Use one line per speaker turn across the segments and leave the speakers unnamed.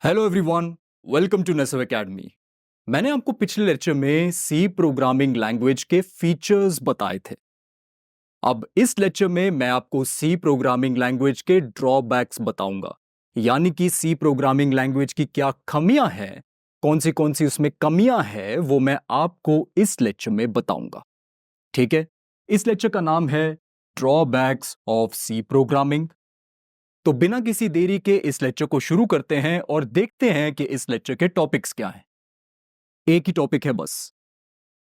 Hello everyone, welcome to Neso Academy. मैंने आपको पिछले लेक्चर में सी प्रोग्रामिंग लैंग्वेज के फीचर्स बताए थे। अब इस लेक्चर में मैं आपको सी प्रोग्रामिंग लैंग्वेज के ड्रॉबैक्स बताऊंगा, यानी कि सी प्रोग्रामिंग लैंग्वेज की क्या खामियां हैं, कौन सी उसमें कमियां हैं, वो मैं आपको इस लेक्चर में बताऊंगा। ठीक है, इस लेक्चर का नाम है ड्रॉबैक्स ऑफ सी प्रोग्रामिंग। तो बिना किसी देरी के इस लेक्चर को शुरू करते हैं और देखते हैं कि इस लेक्चर के टॉपिक्स क्या हैं। एक ही टॉपिक है बस,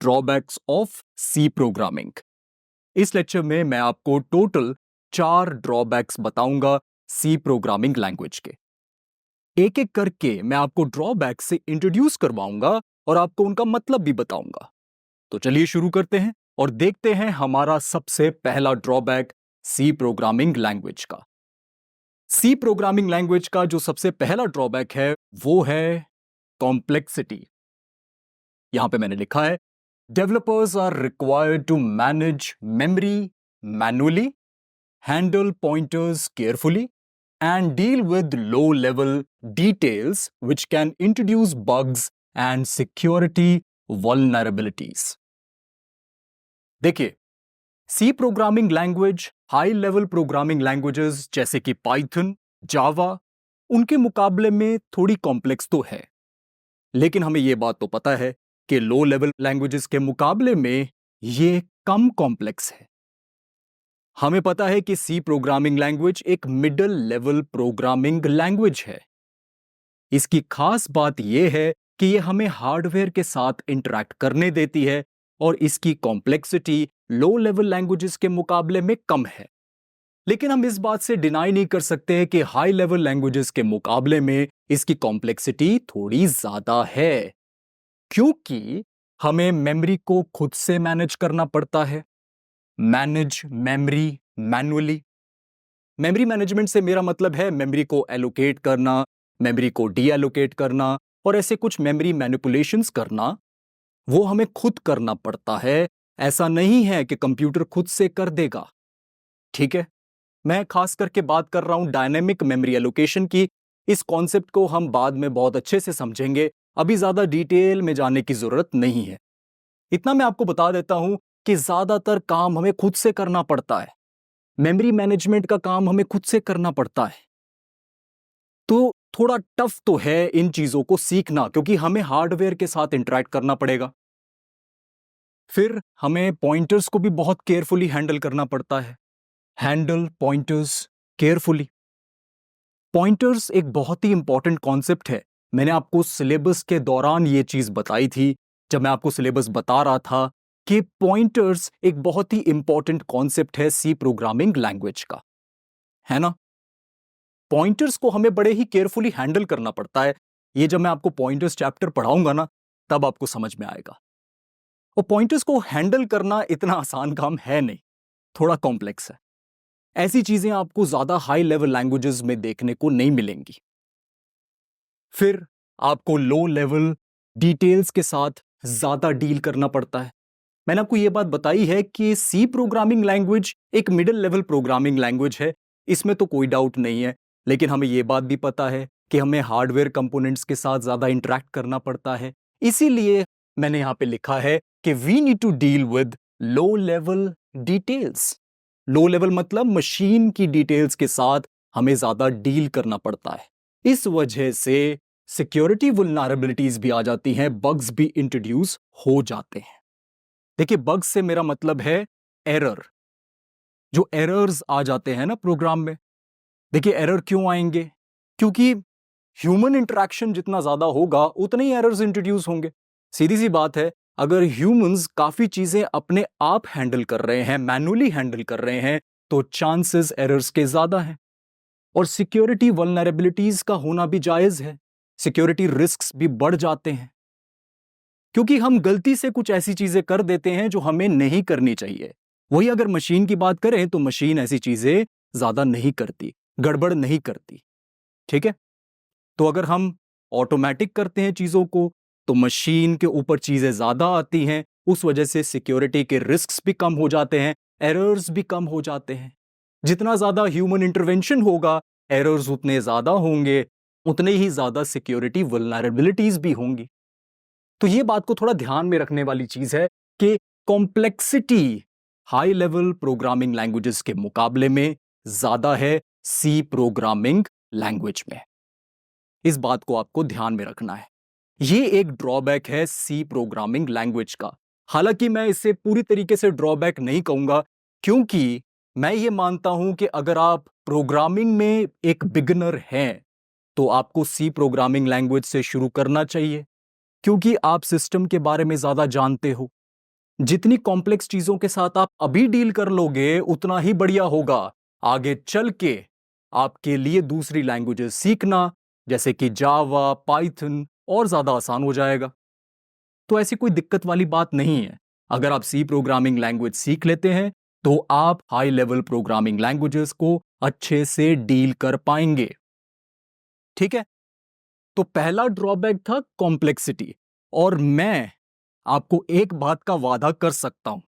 ड्रॉबैक्स ऑफ सी प्रोग्रामिंग। इस लेक्चर में मैं आपको टोटल 4 ड्रॉबैक्स बताऊंगा सी प्रोग्रामिंग लैंग्वेज के। एक एक करके मैं आपको ड्रॉबैक से इंट्रोड्यूस करवाऊंगा और आपको उनका मतलब भी बताऊंगा। तो चलिए शुरू करते हैं और देखते हैं हमारा सबसे पहला ड्रॉबैक सी प्रोग्रामिंग लैंग्वेज का। सी प्रोग्रामिंग लैंग्वेज का जो सबसे पहला ड्रॉबैक है वो है कॉम्प्लेक्सिटी। यहां पे मैंने लिखा है, developers are required to manage memory manually, handle pointers carefully and deal with low level details which can introduce bugs and security vulnerabilities. देखिए, C programming language high level programming languages जैसे कि Python, जावा, उनके मुकाबले में थोड़ी complex तो है, लेकिन हमें यह बात तो पता है कि लो लेवल लैंग्वेजेस के मुकाबले में ये कम कॉम्प्लेक्स है। हमें पता है कि सी प्रोग्रामिंग लैंग्वेज एक मिडिल लेवल प्रोग्रामिंग लैंग्वेज है। इसकी खास बात यह है कि यह हमें हार्डवेयर के साथ इंटरैक्ट करने देती है और इसकी कॉम्प्लेक्सिटी लो लेवल लैंग्वेजेस के मुकाबले में कम है। लेकिन हम इस बात से डिनाई नहीं कर सकते कि हाई लेवल लैंग्वेजेस के मुकाबले में इसकी कॉम्प्लेक्सिटी थोड़ी ज्यादा है, क्योंकि हमें मेमोरी को खुद से मैनेज करना पड़ता है। Manage memory manually. Memory management से मेरा मतलब है मेमोरी को एलोकेट करना, मेमोरी को डी एलोकेट करना और ऐसे कुछ मेमोरी मैनिपुलेशंस करना, वो हमें खुद करना पड़ता है। ऐसा नहीं है कि कंप्यूटर खुद से कर देगा। ठीक है, मैं खास करके बात कर रहा हूं डायनेमिक मेमोरी एलोकेशन की। इस कॉन्सेप्ट को हम बाद में बहुत अच्छे से समझेंगे, अभी ज्यादा डिटेल में जाने की जरूरत नहीं है। इतना मैं आपको बता देता हूं कि ज्यादातर काम हमें खुद से करना पड़ता है। मेमोरी मैनेजमेंट का काम हमें खुद से करना पड़ता है। तो थोड़ा टफ तो है इन चीजों को सीखना, क्योंकि हमें हार्डवेयर के साथ इंटरैक्ट करना पड़ेगा। फिर हमें पॉइंटर्स को भी बहुत केयरफुली हैंडल करना पड़ता है। Handle pointers carefully. पॉइंटर्स एक बहुत ही इंपॉर्टेंट कॉन्सेप्ट है। मैंने आपको सिलेबस के दौरान यह चीज बताई थी, जब मैं आपको सिलेबस बता रहा था कि पॉइंटर्स एक बहुत ही इंपॉर्टेंट कॉन्सेप्ट है सी प्रोग्रामिंग लैंग्वेज का, है ना। पॉइंटर्स को हमें बड़े ही केयरफुली हैंडल करना पड़ता है। ये जब मैं आपको पॉइंटर्स चैप्टर पढ़ाऊंगा ना, तब आपको समझ में आएगा। और पॉइंटर्स को हैंडल करना इतना आसान काम है नहीं, थोड़ा कॉम्प्लेक्स है। ऐसी चीजें आपको ज्यादा हाई लेवल लैंग्वेजेस में देखने को नहीं मिलेंगी। फिर आपको लो लेवल डिटेल्स के साथ ज्यादा डील करना पड़ता है। मैंने आपको यह बात बताई है कि सी प्रोग्रामिंग लैंग्वेज एक मिडिल लेवल प्रोग्रामिंग लैंग्वेज है, इसमें तो कोई डाउट नहीं है। लेकिन हमें यह बात भी पता है कि हमें हार्डवेयर कंपोनेंट्स के साथ ज्यादा इंटरैक्ट करना पड़ता है। इसीलिए मैंने यहां पे लिखा है कि we need to deal with low level details. Low level मतलब मशीन की डिटेल्स के साथ हमें ज्यादा डील करना पड़ता है। इस वजह से सिक्योरिटी वल्नरेबिलिटीज भी आ जाती हैं, बग्स भी इंट्रोड्यूस हो जाते हैं। देखिए, बग्स से मेरा मतलब है एरर। जो एरर्स आ जाते हैं ना प्रोग्राम में। देखिए, एरर क्यों आएंगे? क्योंकि ह्यूमन इंटरेक्शन जितना ज्यादा होगा उतने ही एरर्स इंट्रोड्यूस होंगे। सीधी सी बात है, अगर ह्यूमंस काफी चीजें अपने आप हैंडल कर रहे हैं, मैनुअली हैंडल कर रहे हैं, तो चांसेस एरर्स के ज्यादा हैं। और सिक्योरिटी वल्नरेबिलिटीज का होना भी जायज है। सिक्योरिटी रिस्क्स भी बढ़ जाते हैं, क्योंकि हम गलती से कुछ ऐसी चीजें कर देते हैं जो हमें नहीं करनी चाहिए। वही अगर मशीन की बात करें तो मशीन ऐसी चीजें ज्यादा नहीं करती, गड़बड़ नहीं करती। ठीक है, तो अगर हम ऑटोमेटिक करते हैं चीजों को, तो मशीन के ऊपर चीजें ज्यादा आती हैं। उस वजह से सिक्योरिटी के रिस्क्स भी कम हो जाते हैं, एरर्स भी कम हो जाते हैं। जितना ज्यादा ह्यूमन इंटरवेंशन होगा, एरर्स उतने ज्यादा होंगे। उतने ही ज्यादा सिक्योरिटी वल्नरेबिलिटीज भी होंगी। तो ये बात को थोड़ा ध्यान में रखने वाली चीज है कि complexity high level programming languages के मुकाबले में ज्यादा है सी प्रोग्रामिंग लैंग्वेज में। इस बात को आपको ध्यान में रखना है। ये एक ड्रॉबैक है सी प्रोग्रामिंग लैंग्वेज का। हालांकि मैं इसे पूरी तरीके से ड्रॉबैक नहीं कहूंगा, क्योंकि मैं ये मानता हूं कि अगर आप प्रोग्रामिंग में एक बिगिनर हैं तो आपको सी प्रोग्रामिंग लैंग्वेज से शुरू करना चाहिए, क्योंकि आप सिस्टम के बारे में ज्यादा जानते हो। जितनी कॉम्प्लेक्स चीजों के साथ आप अभी डील कर लोगे उतना ही बढ़िया होगा। आगे चल के आपके लिए दूसरी लैंग्वेजेस सीखना जैसे कि जावा, पाइथन और ज्यादा आसान हो जाएगा। तो ऐसी कोई दिक्कत वाली बात नहीं है। अगर आप सी प्रोग्रामिंग लैंग्वेज सीख लेते हैं तो आप हाई लेवल प्रोग्रामिंग लैंग्वेजेस को अच्छे से डील कर पाएंगे। ठीक है, तो पहला ड्रॉबैक था कॉम्प्लेक्सिटी। और मैं आपको एक बात का वादा कर सकता हूं,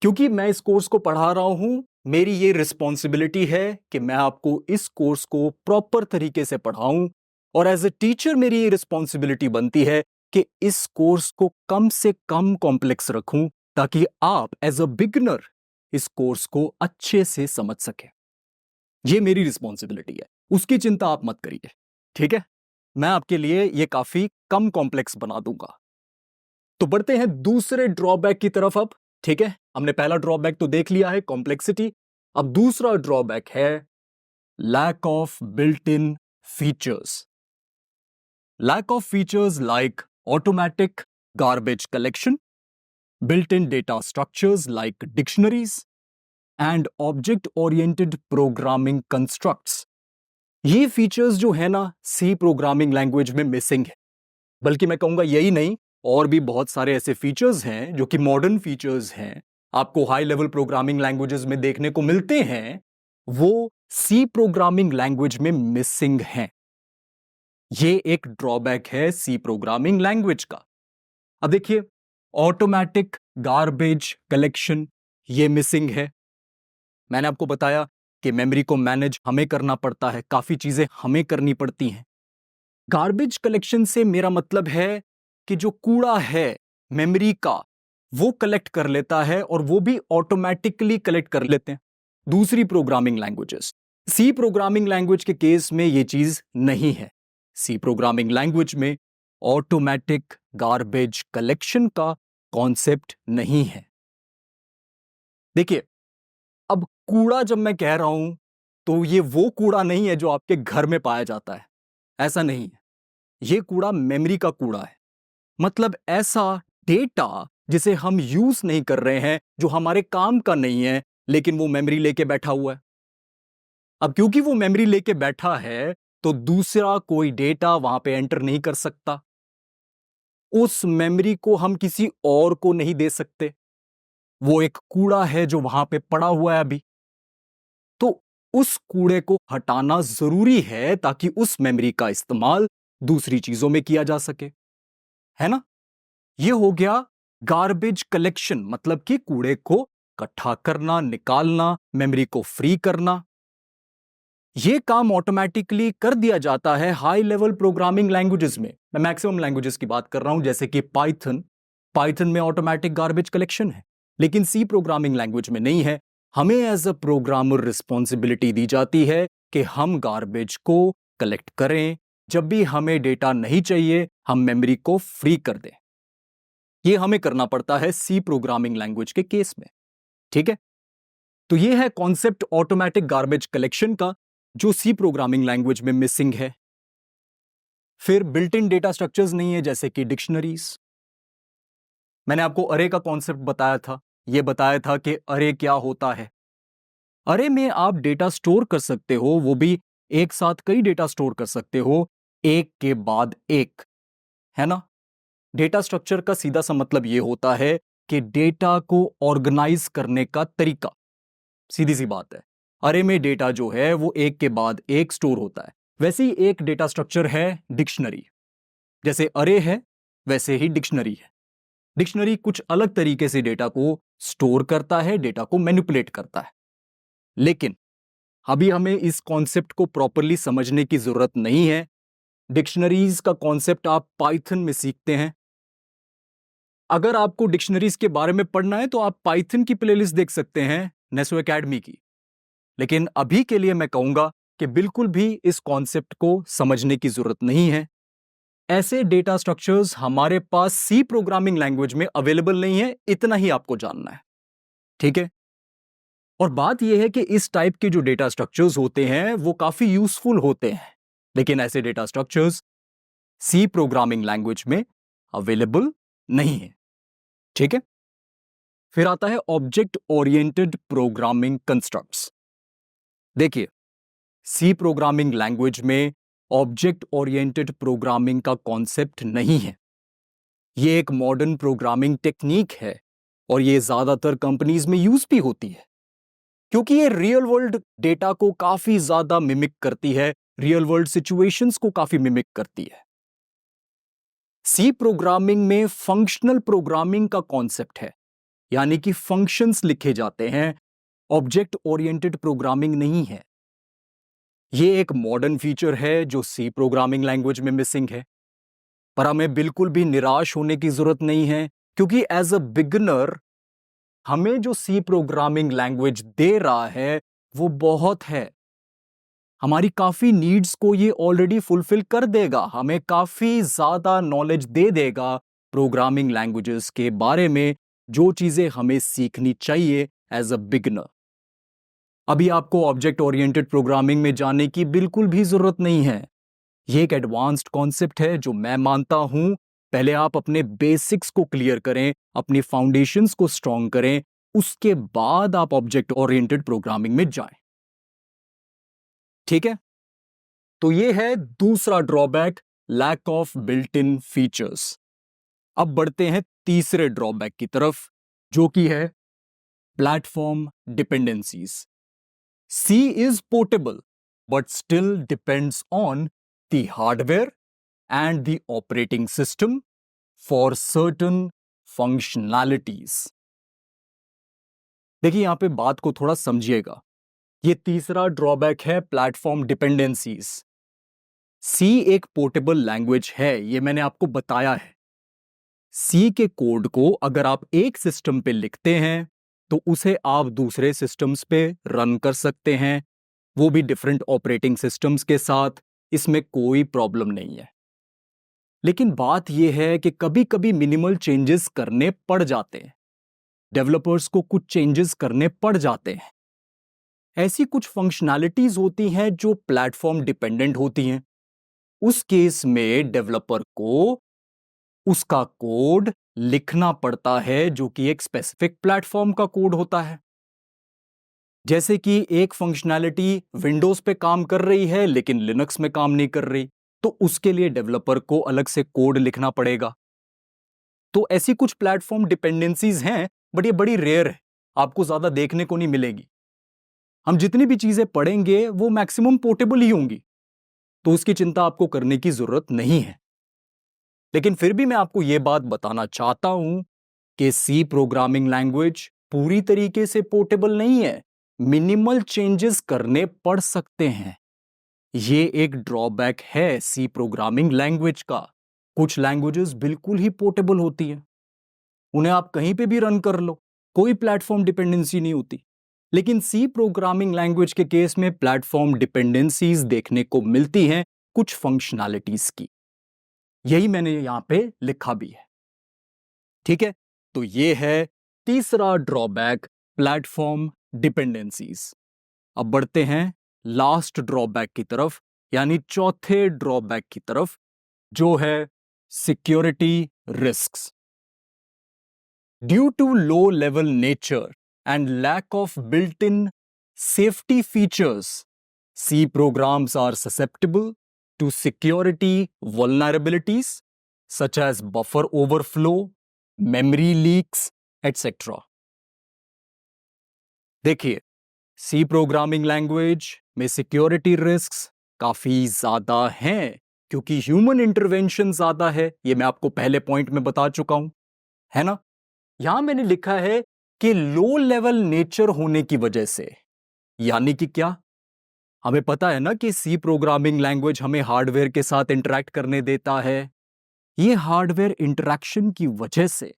क्योंकि मैं इस कोर्स को पढ़ा रहा हूं, मेरी ये रिस्पॉन्सिबिलिटी है कि मैं आपको इस कोर्स को प्रॉपर तरीके से पढ़ाऊं। और एज ए टीचर मेरी ये रिस्पॉन्सिबिलिटी बनती है कि इस कोर्स को कम से कम कॉम्प्लेक्स रखूं, ताकि आप एज अ बिगिनर इस कोर्स को अच्छे से समझ सके। ये मेरी रिस्पॉन्सिबिलिटी है, उसकी चिंता आप मत करिए। ठीक है, मैं आपके लिए ये काफी कम कॉम्प्लेक्स बना दूंगा। तो बढ़ते हैं दूसरे ड्रॉबैक की तरफ अब। ठीक है, हमने पहला ड्रॉबैक तो देख लिया है, कॉम्प्लेक्सिटी। अब दूसरा ड्रॉबैक है lack of built in features. Lack of features like automatic garbage collection, built in data structures like dictionaries and object oriented programming constructs. ये फीचर्स जो है ना, सी प्रोग्रामिंग लैंग्वेज में मिसिंग है। बल्कि मैं कहूंगा यही नहीं, और भी बहुत सारे ऐसे फीचर्स हैं जो कि मॉडर्न फीचर्स हैं, आपको हाई लेवल प्रोग्रामिंग लैंग्वेजेस में देखने को मिलते हैं, वो सी प्रोग्रामिंग लैंग्वेज में मिसिंग हैं। ये एक ड्रॉबैक है सी प्रोग्रामिंग लैंग्वेज का। अब देखिए, ऑटोमेटिक गार्बेज कलेक्शन ये मिसिंग है। मैंने आपको बताया कि मेमोरी को मैनेज हमें करना पड़ता है, काफी चीजें हमें करनी पड़ती हैं। गार्बेज कलेक्शन से मेरा मतलब है कि जो कूड़ा है मेमोरी का, वो कलेक्ट कर लेता है, और वो भी ऑटोमेटिकली कलेक्ट कर लेते हैं दूसरी programming languages. C programming language के केस में ये चीज नहीं है। सी प्रोग्रामिंग लैंग्वेज में ऑटोमेटिक गार्बेज कलेक्शन का कॉन्सेप्ट नहीं है। देखिए, अब कूड़ा जब मैं कह रहा हूं तो ये वो कूड़ा नहीं है जो आपके घर में पाया जाता है, ऐसा नहीं है। ये कूड़ा मेमोरी का कूड़ा है। मतलब ऐसा डेटा जिसे हम यूज नहीं कर रहे हैं, जो हमारे काम का नहीं है, लेकिन वो मेमोरी लेके बैठा हुआ है। अब क्योंकि वो मेमोरी लेके बैठा है तो दूसरा कोई डेटा वहां पे एंटर नहीं कर सकता। उस मेमोरी को हम किसी और को नहीं दे सकते। वो एक कूड़ा है जो वहां पे पड़ा हुआ है अभी। तो उस कूड़े को हटाना जरूरी है ताकि उस मेमोरी का इस्तेमाल दूसरी चीजों में किया जा सके, है ना। ये हो गया गार्बेज कलेक्शन, मतलब कि कूड़े को इकट्ठा करना, निकालना, मेमोरी को फ्री करना। यह काम ऑटोमेटिकली कर दिया जाता है हाई लेवल प्रोग्रामिंग लैंग्वेजेस में। मैं मैक्सिमम लैंग्वेजेस की बात कर रहा हूं, जैसे कि पाइथन। पाइथन में ऑटोमेटिक गार्बेज कलेक्शन है, लेकिन सी प्रोग्रामिंग लैंग्वेज में नहीं है। हमें एज अ प्रोग्रामर रिस्पॉन्सिबिलिटी दी जाती है कि हम गार्बेज को कलेक्ट करें। जब भी हमें डेटा नहीं चाहिए, हम मेमोरी को फ्री कर दें। यह हमें करना पड़ता है सी प्रोग्रामिंग लैंग्वेज के केस में। ठीक है, तो यह है कॉन्सेप्ट ऑटोमेटिक गार्बेज कलेक्शन का, जो सी प्रोग्रामिंग लैंग्वेज में मिसिंग है। फिर बिल्ट इन डेटा स्ट्रक्चर्स नहीं है, जैसे कि डिक्शनरीज। मैंने आपको अरे का कॉन्सेप्ट बताया था। यह बताया था कि अरे क्या होता है। अरे में आप डेटा स्टोर कर सकते हो, वो भी एक साथ कई डेटा स्टोर कर सकते हो, एक के बाद एक, है ना। डेटा स्ट्रक्चर का सीधा सा मतलब यह होता है कि डेटा को ऑर्गेनाइज करने का तरीका। सीधी सी बात है, अरे में डेटा जो है वो एक के बाद एक स्टोर होता है। वैसे ही एक डेटा स्ट्रक्चर है डिक्शनरी। जैसे अरे है वैसे ही डिक्शनरी है। डिक्शनरी कुछ अलग तरीके से डेटा को स्टोर करता है, डेटा को मैनिपुलेट करता है। लेकिन अभी हमें इस कॉन्सेप्ट को प्रॉपरली समझने की जरूरत नहीं है। डिक्शनरीज का कॉन्सेप्ट आप पाइथन में सीखते हैं। अगर आपको डिक्शनरीज के बारे में पढ़ना है तो आप पाइथन की प्लेलिस्ट देख सकते हैं नेसो एकेडमी की। लेकिन अभी के लिए मैं कहूंगा कि बिल्कुल भी इस कॉन्सेप्ट को समझने की जरूरत नहीं है। ऐसे डेटा स्ट्रक्चर्स हमारे पास सी प्रोग्रामिंग लैंग्वेज में अवेलेबल नहीं है, इतना ही आपको जानना है, ठीक है। और बात यह है कि इस टाइप के जो डेटा स्ट्रक्चर्स होते हैं वो काफी यूजफुल होते हैं, लेकिन ऐसे data structures C programming language में अवेलेबल नहीं है, ठीक है। फिर आता है ऑब्जेक्ट ओरिएंटेड प्रोग्रामिंग कंस्ट्रक्ट्स। देखिए, सी प्रोग्रामिंग लैंग्वेज में ऑब्जेक्ट ओरिएंटेड प्रोग्रामिंग का कॉन्सेप्ट नहीं है। यह एक मॉडर्न प्रोग्रामिंग टेक्निक है और यह ज्यादातर कंपनीज में यूज भी होती है, क्योंकि ये रियल वर्ल्ड डेटा को काफी ज्यादा मिमिक करती है, रियल वर्ल्ड सिचुएशंस को काफी मिमिक करती है। सी प्रोग्रामिंग में फंक्शनल प्रोग्रामिंग का कॉन्सेप्ट है, यानी कि फंक्शंस लिखे जाते हैं, ऑब्जेक्ट ओरिएंटेड प्रोग्रामिंग नहीं है। यह एक मॉडर्न फीचर है जो सी प्रोग्रामिंग लैंग्वेज में मिसिंग है। पर हमें बिल्कुल भी निराश होने की जरूरत नहीं है, क्योंकि एज अ बिगिनर हमें जो सी प्रोग्रामिंग लैंग्वेज दे रहा है वो बहुत है। हमारी काफी नीड्स को ये ऑलरेडी फुलफिल कर देगा, हमें काफी ज्यादा नॉलेज दे देगा प्रोग्रामिंग लैंग्वेजेस के बारे में, जो चीजें हमें सीखनी चाहिए एज अ बिगिनर। अभी आपको ऑब्जेक्ट ओरिएंटेड प्रोग्रामिंग में जाने की बिल्कुल भी जरूरत नहीं है। यह एक एडवांस्ड कॉन्सेप्ट है जो मैं मानता हूं पहले आप अपने बेसिक्स को क्लियर करें, अपनी फाउंडेशंस को स्ट्रॉन्ग करें, उसके बाद आप ऑब्जेक्ट ओरिएंटेड प्रोग्रामिंग में जाएं, ठीक है। तो यह है दूसरा drawback, lack of built in features. अब बढ़ते हैं तीसरे ड्रॉबैक की तरफ, जो कि है platform dependencies. C is portable but still depends on the hardware and the operating system for certain functionalities. देखिए, यहां पे बात को थोड़ा समझिएगा। ये तीसरा ड्रॉबैक है प्लेटफॉर्म डिपेंडेंसीज। सी एक पोर्टेबल लैंग्वेज है, ये मैंने आपको बताया है। सी के कोड को अगर आप एक सिस्टम पे लिखते हैं तो उसे आप दूसरे सिस्टम्स पे रन कर सकते हैं, वो भी डिफरेंट ऑपरेटिंग सिस्टम्स के साथ। इसमें कोई प्रॉब्लम नहीं है। लेकिन बात यह है कि कभी कभी मिनिमल चेंजेस करने पड़ जाते हैं, डेवलपर्स को कुछ चेंजेस करने पड़ जाते हैं। ऐसी कुछ फंक्शनैलिटीज होती हैं जो प्लेटफॉर्म डिपेंडेंट होती हैं। उस केस में डेवलपर को उसका कोड लिखना पड़ता है जो कि एक स्पेसिफिक प्लेटफॉर्म का कोड होता है। जैसे कि एक फंक्शनैलिटी विंडोज पे काम कर रही है लेकिन लिनक्स में काम नहीं कर रही, तो उसके लिए डेवलपर को अलग से कोड लिखना पड़ेगा। तो ऐसी कुछ प्लेटफॉर्म डिपेंडेंसीज हैं, बट ये बड़ी रेयर है, आपको ज्यादा देखने को नहीं मिलेगी। हम जितनी भी चीजें पढ़ेंगे वो मैक्सिमम पोर्टेबल ही होंगी, तो उसकी चिंता आपको करने की जरूरत नहीं है। लेकिन फिर भी मैं आपको यह बात बताना चाहता हूं कि सी प्रोग्रामिंग लैंग्वेज पूरी तरीके से पोर्टेबल नहीं है, मिनिमल चेंजेस करने पड़ सकते हैं। ये एक ड्रॉबैक है सी प्रोग्रामिंग लैंग्वेज का। कुछ लैंग्वेजेस बिल्कुल ही पोर्टेबल होती हैं, उन्हें आप कहीं पे भी रन कर लो, कोई प्लेटफॉर्म डिपेंडेंसी नहीं होती। लेकिन सी प्रोग्रामिंग लैंग्वेज के केस में प्लेटफॉर्म डिपेंडेंसीज देखने को मिलती हैं कुछ फंक्शनैलिटीज की। यही मैंने यहां पे लिखा भी है, ठीक है। तो ये है तीसरा ड्रॉबैक, प्लेटफॉर्म डिपेंडेंसीज। अब बढ़ते हैं लास्ट ड्रॉबैक की तरफ, यानी चौथे ड्रॉबैक की तरफ, जो है security risks. Due to low level nature and lack of built-in safety features, C programs are susceptible to security vulnerabilities such as buffer overflow, memory leaks, etc. देखिए, C प्रोग्रामिंग लैंग्वेज में security risks काफी ज्यादा हैं, क्योंकि human intervention ज्यादा है। ये मैं आपको पहले पॉइंट में बता चुका हूं, है ना। यहां मैंने लिखा है कि लो लेवल नेचर होने की वजह से, यानी कि क्या, हमें पता है ना कि सी प्रोग्रामिंग लैंग्वेज हमें हार्डवेयर के साथ इंटरैक्ट करने देता है। ये हार्डवेयर इंटरैक्शन की वजह से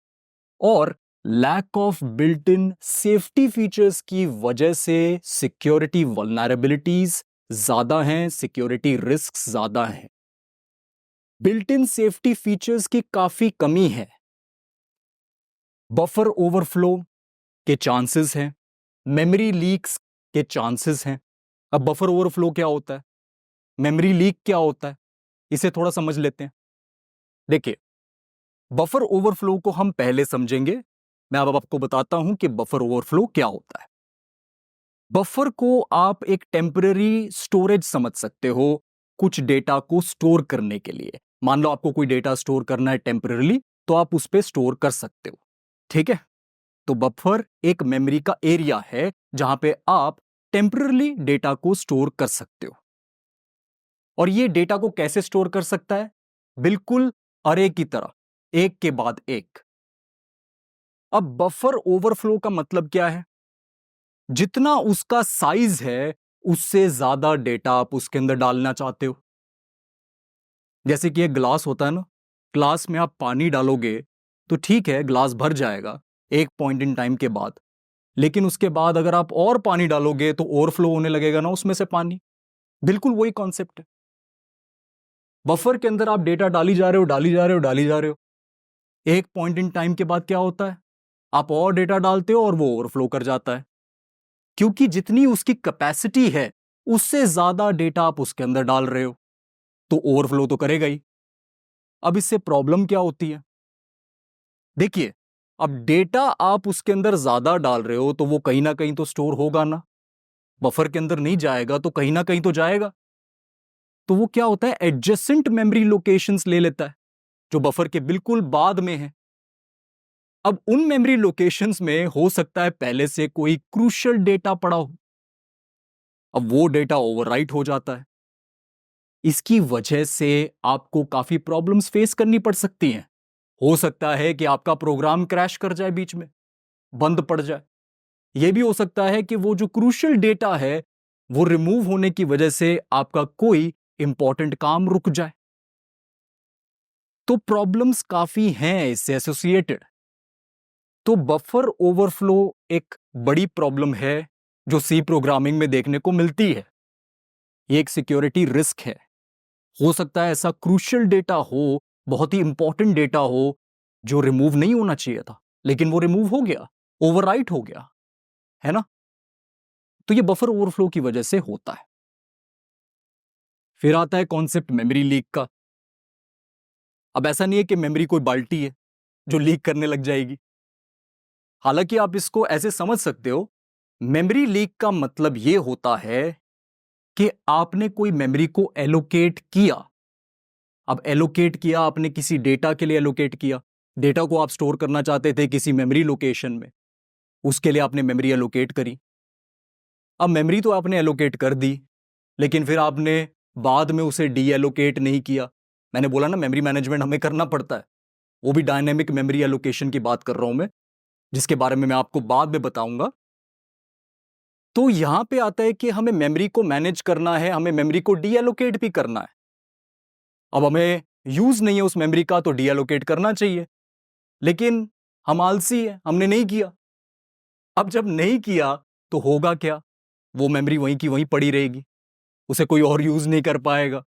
और lack of built in safety features की वजह से सिक्योरिटी वल्नरेबिलिटीज ज्यादा हैं, सिक्योरिटी रिस्क ज्यादा हैं। बिल्ट इन सेफ्टी फीचर्स की काफी कमी है। बफर ओवरफ्लो के चांसेस हैं, मेमोरी लीक्स के चांसेस हैं। अब बफर ओवरफ्लो क्या होता है, मेमोरी लीक क्या होता है, इसे थोड़ा समझ लेते हैं। देखिए, बफर ओवरफ्लो को हम पहले समझेंगे। मैं अब आपको बताता हूं कि बफर ओवरफ्लो क्या होता है। बफर को आप एक टेम्पररी स्टोरेज समझ सकते हो, कुछ डेटा को स्टोर करने के लिए। मान लो आपको कोई डेटा स्टोर करना है टेम्पररी, तो आप उस पर स्टोर कर सकते हो। ठीक है, तो बफर एक मेमोरी का एरिया है जहां पे आप टेम्पररी डेटा को स्टोर कर सकते हो। और ये डेटा को कैसे स्टोर कर सकता है? बिल्कुल अरे की तरह, एक के बाद एक। अब बफर ओवरफ्लो का मतलब क्या है? जितना उसका साइज है उससे ज्यादा डेटा आप उसके अंदर डालना चाहते हो। जैसे कि एक ग्लास होता है ना, ग्लास में आप पानी डालोगे तो ठीक है, ग्लास भर जाएगा एक पॉइंट इन टाइम के बाद, लेकिन उसके बाद अगर आप और पानी डालोगे तो ओवरफ्लो होने लगेगा ना उसमें से पानी। बिल्कुल वही कॉन्सेप्ट है। बफर के अंदर आप डेटा डाली जा रहे हो, डाली जा रहे हो, डाली जा रहे हो। एक पॉइंट इन टाइम के बाद क्या होता है, आप और डेटा डालते हो और वो ओवरफ्लो कर जाता है, क्योंकि जितनी उसकी कैपेसिटी है उससे ज्यादा डेटा आप उसके अंदर डाल रहे हो, तो ओवरफ्लो तो करेगा ही। अब इससे प्रॉब्लम क्या होती है? देखिए, अब डेटा आप उसके अंदर ज्यादा डाल रहे हो तो वो कहीं ना कहीं तो स्टोर होगा ना। बफर के अंदर नहीं जाएगा तो कहीं ना कहीं तो जाएगा। तो वो क्या होता है, एडजेसेंट मेमोरी लोकेशंस ले लेता है जो बफर के बिल्कुल बाद में है। अब उन मेमोरी लोकेशंस में हो सकता है पहले से कोई क्रूशियल डेटा पड़ा हो। अब वो डेटा ओवरराइट हो जाता है। इसकी वजह से आपको काफी प्रॉब्लम्स फेस करनी पड़ सकती हैं। हो सकता है कि आपका प्रोग्राम क्रैश कर जाए, बीच में बंद पड़ जाए। यह भी हो सकता है कि वो जो क्रूशियल डेटा है वो रिमूव होने की वजह से आपका कोई इंपॉर्टेंट काम रुक जाए। तो प्रॉब्लम्स काफी हैं इससे एसोसिएटेड। तो बफर ओवरफ्लो एक बड़ी प्रॉब्लम है जो सी प्रोग्रामिंग में देखने को मिलती है। ये एक सिक्योरिटी रिस्क है। हो सकता है ऐसा क्रूशियल डेटा हो, बहुत ही इंपॉर्टेंट डेटा हो जो रिमूव नहीं होना चाहिए था, लेकिन वो रिमूव हो गया, ओवरराइट हो गया, है ना। तो ये बफर ओवरफ्लो की वजह से होता है। फिर आता है कॉन्सेप्ट मेमोरी लीक का। अब ऐसा नहीं है कि मेमोरी कोई बाल्टी है जो लीक करने लग जाएगी। हालांकि आप इसको ऐसे समझ सकते हो, मेमोरी लीक का मतलब यह होता है कि आपने कोई मेमोरी को एलोकेट किया। अब एलोकेट किया आपने किसी डेटा के लिए एलोकेट किया। डेटा को आप स्टोर करना चाहते थे किसी मेमोरी लोकेशन में, उसके लिए आपने मेमोरी एलोकेट करी। अब मेमोरी तो आपने एलोकेट कर दी, लेकिन फिर आपने बाद में उसे डी एलोकेट नहीं किया। मैंने बोला ना, मेमोरी मैनेजमेंट हमें करना पड़ता है। वो भी डायनेमिक मेमोरी एलोकेशन की बात कर रहा हूं मैं, जिसके बारे में मैं आपको बाद में बताऊंगा। तो यहां पे आता है कि हमें मेमोरी को मैनेज करना है, हमें मेमोरी को डी एलोकेट भी करना है। अब हमें यूज नहीं है उस मेमोरी का तो डी एलोकेट करना चाहिए, लेकिन हम आलसी हैं, हमने नहीं किया। अब जब नहीं किया तो होगा क्या, वो मेमोरी वहीं की वहीं पड़ी रहेगी, उसे कोई और यूज नहीं कर पाएगा।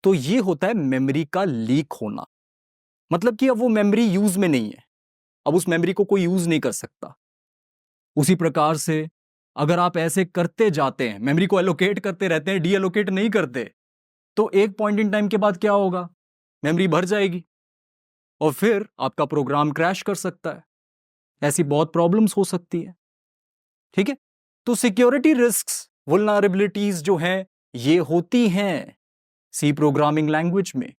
तो ये होता है मेमोरी का लीक होना। मतलब कि अब वो मेमोरी यूज में नहीं है, अब उस मेमोरी को कोई यूज नहीं कर सकता। उसी प्रकार से अगर आप ऐसे करते जाते हैं, मेमोरी को एलोकेट करते रहते हैं, डी एलोकेट नहीं करते, तो एक पॉइंट इन टाइम के बाद क्या होगा, मेमोरी भर जाएगी और फिर आपका प्रोग्राम क्रैश कर सकता है। ऐसी बहुत प्रॉब्लम्स हो सकती है। ठीक है, तो सिक्योरिटी रिस्क्स, वल्नरेबिलिटीज जो हैं ये होती हैं सी प्रोग्रामिंग लैंग्वेज में।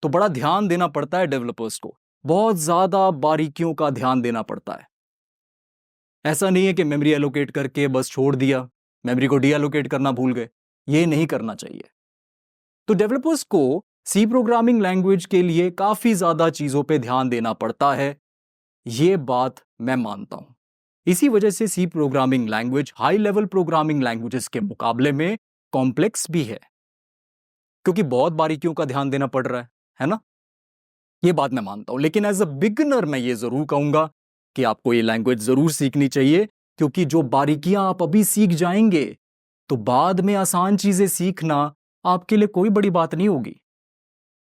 तो बड़ा ध्यान देना पड़ता है डेवलपर्स को, बहुत ज्यादा बारीकियों का ध्यान देना पड़ता है। ऐसा नहीं है कि मेमोरी एलोकेट करके बस छोड़ दिया, मेमोरी को डी एलोकेट करना भूल गए। ये नहीं करना चाहिए। तो डेवलपर्स को सी प्रोग्रामिंग लैंग्वेज के लिए काफी ज्यादा चीजों पे ध्यान देना पड़ता है, ये बात मैं मानता हूं। इसी वजह से C programming language high level programming languages के मुकाबले में कॉम्प्लेक्स भी है, क्योंकि बहुत बारीकियों का ध्यान देना पड़ रहा है ना? ये बात मैं मानता हूं, लेकिन एज अ बिगिनर मैं ये जरूर कहूंगा कि आपको ये लैंग्वेज जरूर सीखनी चाहिए, क्योंकि जो बारीकियां आप अभी सीख जाएंगे तो बाद में आसान चीजें सीखना आपके लिए कोई बड़ी बात नहीं होगी।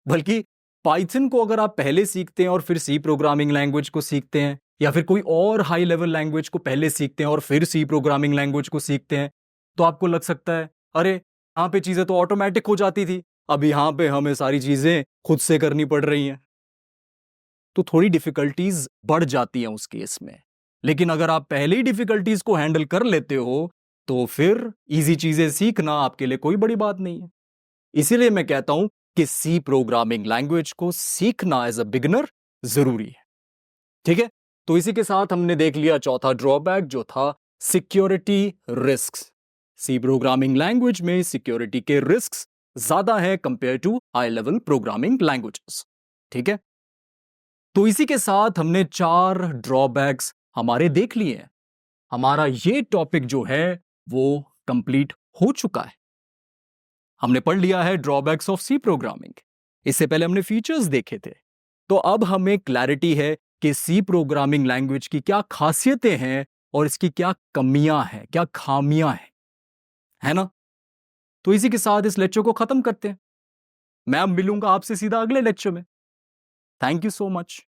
बल्कि पाइथन को अगर आप पहले सीखते हैं और फिर सी प्रोग्रामिंग लैंग्वेज को सीखते हैं, या फिर कोई और हाई लेवल लैंग्वेज को पहले सीखते हैं और फिर सी प्रोग्रामिंग लैंग्वेज को सीखते हैं, तो आपको लग सकता है अरे यहां पे चीजें तो ऑटोमेटिक हो जाती थी, अब यहां पे हमें सारी चीजें खुद से करनी पड़ रही हैं। तो थोड़ी डिफिकल्टीज बढ़ जाती हैं उस केस में। लेकिन अगर आप पहले ही डिफिकल्टीज को हैंडल कर लेते हो तो फिर इजी चीजें सीखना आपके लिए कोई बड़ी बात नहीं है। इसीलिए मैं कहता हूं कि सी प्रोग्रामिंग लैंग्वेज को सीखना एज अ बिगिनर जरूरी है। ठीक है, तो इसी के साथ हमने देख लिया चौथा ड्रॉबैक, जो था security risks. C programming language में सिक्योरिटी के रिस्क्स ज्यादा है compare to high level programming languages. ठीक है, तो इसी के साथ हमने 4 ड्रॉबैक्स हमारे देख लिए हैं। हमारा ये टॉपिक जो है वो कंप्लीट हो चुका है। हमने पढ़ लिया है ड्रॉबैक्स ऑफ सी प्रोग्रामिंग। इससे पहले हमने फीचर्स देखे थे। तो अब हमें क्लैरिटी है कि सी प्रोग्रामिंग लैंग्वेज की क्या खासियतें हैं और इसकी क्या कमियां हैं, क्या खामियां हैं, है ना? तो इसी के साथ इस लेक्चर को खत्म करते हैं। मैं अब मिलूंगा आपसे सीधा अगले लेक्चर में। Thank you so much.